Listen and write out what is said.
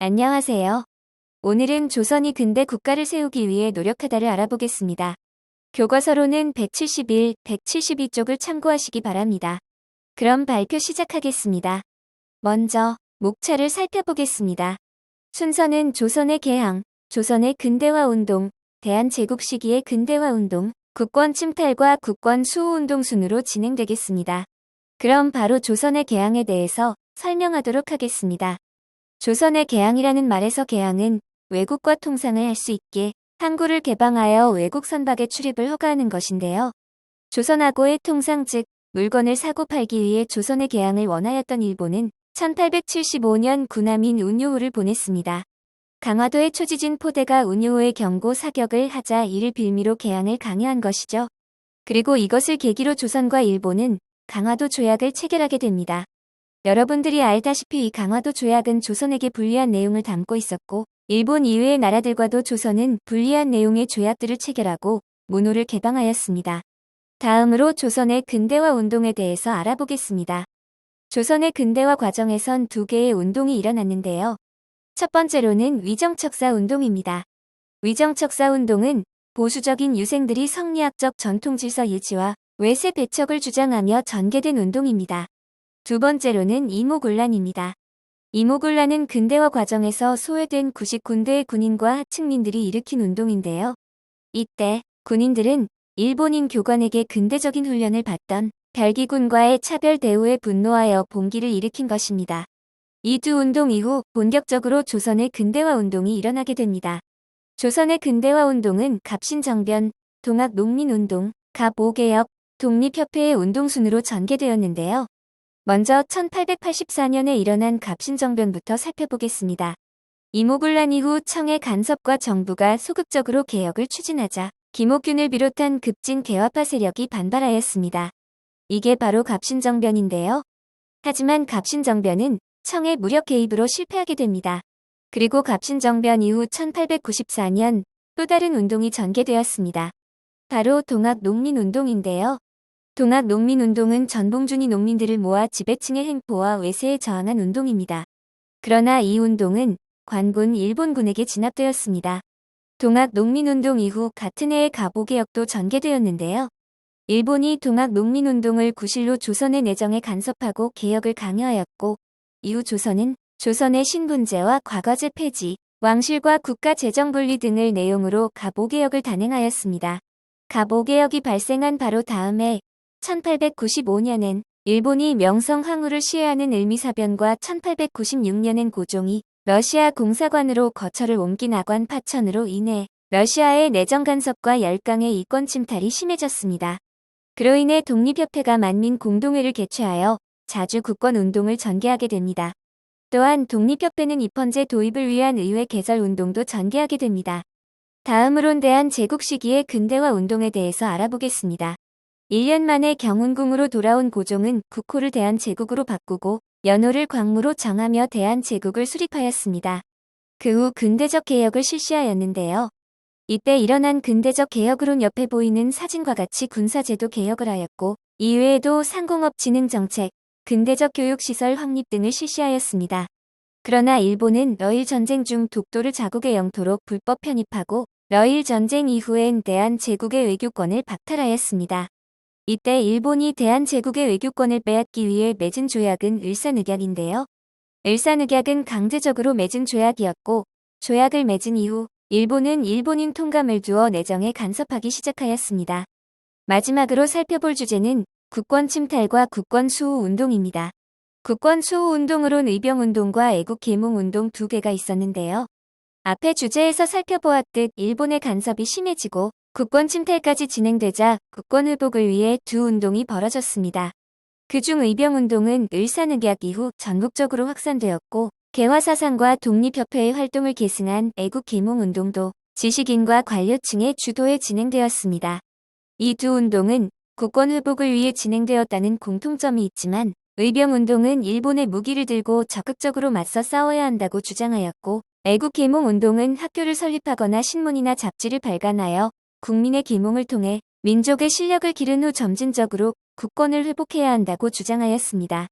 안녕하세요. 오늘은 조선이 근대 국가를 세우기 위해 노력하다를 알아보겠습니다. 교과서로는 171, 172쪽을 참고하시기 바랍니다. 그럼 발표 시작하겠습니다. 먼저 목차를 살펴보겠습니다. 순서는 조선의 개항, 조선의 근대화 운동, 대한제국 시기의 근대화 운동, 국권 침탈과 국권 수호 운동 순으로 진행되겠습니다. 그럼 바로 조선의 개항에 대해서 설명하도록 하겠습니다. 조선의 개항이라는 말에서 개항은 외국과 통상을 할 수 있게 항구를 개방하여 외국 선박의 출입을 허가하는 것인데요. 조선하고의 통상 즉 물건을 사고 팔기 위해 조선의 개항을 원하였던 일본은 1875년 군함인 운요호를 보냈습니다. 강화도의 초지진 포대가 운요호의 경고 사격을 하자 이를 빌미로 개항을 강요한 것이죠. 그리고 이것을 계기로 조선과 일본은 강화도 조약을 체결하게 됩니다. 여러분들이 알다시피 이 강화도 조약은 조선에게 불리한 내용을 담고 있었고 일본 이외의 나라들과도 조선은 불리한 내용의 조약들을 체결하고 문호를 개방하였습니다. 다음으로 조선의 근대화 운동에 대해서 알아보겠습니다. 조선의 근대화 과정에선 두 개의 운동이 일어났는데요. 첫 번째로는 위정척사 운동입니다. 위정척사 운동은 보수적인 유생들이 성리학적 전통질서 유지와 외세 배척을 주장하며 전개된 운동입니다. 두 번째로는 이모군란입니다. 이모군란은 근대화 과정에서 소외된 구식군대의 군인과 하층민들이 일으킨 운동인데요. 이때 군인들은 일본인 교관에게 근대적인 훈련을 받던 별기군과의 차별 대우에 분노하여 봉기를 일으킨 것입니다. 이 두 운동 이후 본격적으로 조선의 근대화 운동이 일어나게 됩니다. 조선의 근대화 운동은 갑신정변, 동학농민운동, 갑오개혁, 독립협회의 운동순으로 전개되었는데요. 먼저 1884년에 일어난 갑신정변부터 살펴보겠습니다. 이모군란 이후 청의 간섭과 정부가 소극적으로 개혁을 추진하자 김옥균을 비롯한 급진 개화파 세력이 반발하였습니다. 이게 바로 갑신정변인데요. 하지만 갑신정변은 청의 무력 개입으로 실패하게 됩니다. 그리고 갑신정변 이후 1894년 또 다른 운동이 전개되었습니다. 바로 동학농민운동인데요. 동학농민운동은 전봉준이 농민들을 모아 지배층의 횡포와 외세에 저항한 운동입니다. 그러나 이 운동은 관군 일본군에게 진압되었습니다. 동학농민운동 이후 같은 해에 갑오개혁도 전개되었는데요. 일본이 동학농민운동을 구실로 조선의 내정에 간섭하고 개혁을 강요하였고 이후 조선은 조선의 신분제와 과거제 폐지, 왕실과 국가 재정 분리 등을 내용으로 갑오개혁을 단행하였습니다. 갑오개혁이 발생한 바로 다음 해 1895년엔 일본이 명성 항우를 시해하는 을미사변과 1896년엔 고종이 러시아 공사관으로 거처를 옮긴 아관 파천으로 인해 러시아의 내정 간섭과 열강의 이권 침탈이 심해졌습니다. 그로 인해 독립협회가 만민 공동회를 개최하여 자주 국권운동을 전개하게 됩니다. 또한 독립협회는 입헌제 도입을 위한 의회 개설 운동도 전개하게 됩니다. 다음으론 대한제국 시기의 근대화 운동에 대해서 알아보겠습니다. 1년 만에 경운궁으로 돌아온 고종은 국호를 대한제국으로 바꾸고 연호를 광무로 정하며 대한제국을 수립하였습니다. 그 후 근대적 개혁을 실시하였는데요. 이때 일어난 근대적 개혁으론 옆에 보이는 사진과 같이 군사제도 개혁을 하였고 이외에도 상공업 진흥 정책, 근대적 교육시설 확립 등을 실시하였습니다. 그러나 일본은 러일 전쟁 중 독도를 자국의 영토로 불법 편입하고 러일 전쟁 이후엔 대한제국의 외교권을 박탈하였습니다. 이때 일본이 대한제국의 외교권을 빼앗기 위해 맺은 조약은 을사늑약인데요. 을사늑약은 강제적으로 맺은 조약이었고 조약을 맺은 이후 일본은 일본인 통감을 두어 내정에 간섭하기 시작하였습니다. 마지막으로 살펴볼 주제는 국권 침탈과 국권 수호 운동입니다. 국권 수호 운동으론 의병운동과 애국계몽운동 두 개가 있었는데요. 앞의 주제에서 살펴보았듯 일본의 간섭이 심해지고 국권 침탈까지 진행되자 국권 회복을 위해 두 운동이 벌어졌습니다. 그중 의병운동은 을사늑약 이후 전국적으로 확산되었고 개화사상과 독립협회의 활동을 계승한 애국계몽운동도 지식인과 관료층의 주도에 진행되었습니다. 이 두 운동은 국권 회복을 위해 진행되었다는 공통점이 있지만 의병운동은 일본의 무기를 들고 적극적으로 맞서 싸워야 한다고 주장하였고 애국계몽운동은 학교를 설립하거나 신문이나 잡지를 발간하여 국민의 계몽을 통해 민족의 실력을 기른 후 점진적으로 국권을 회복해야 한다고 주장하였습니다.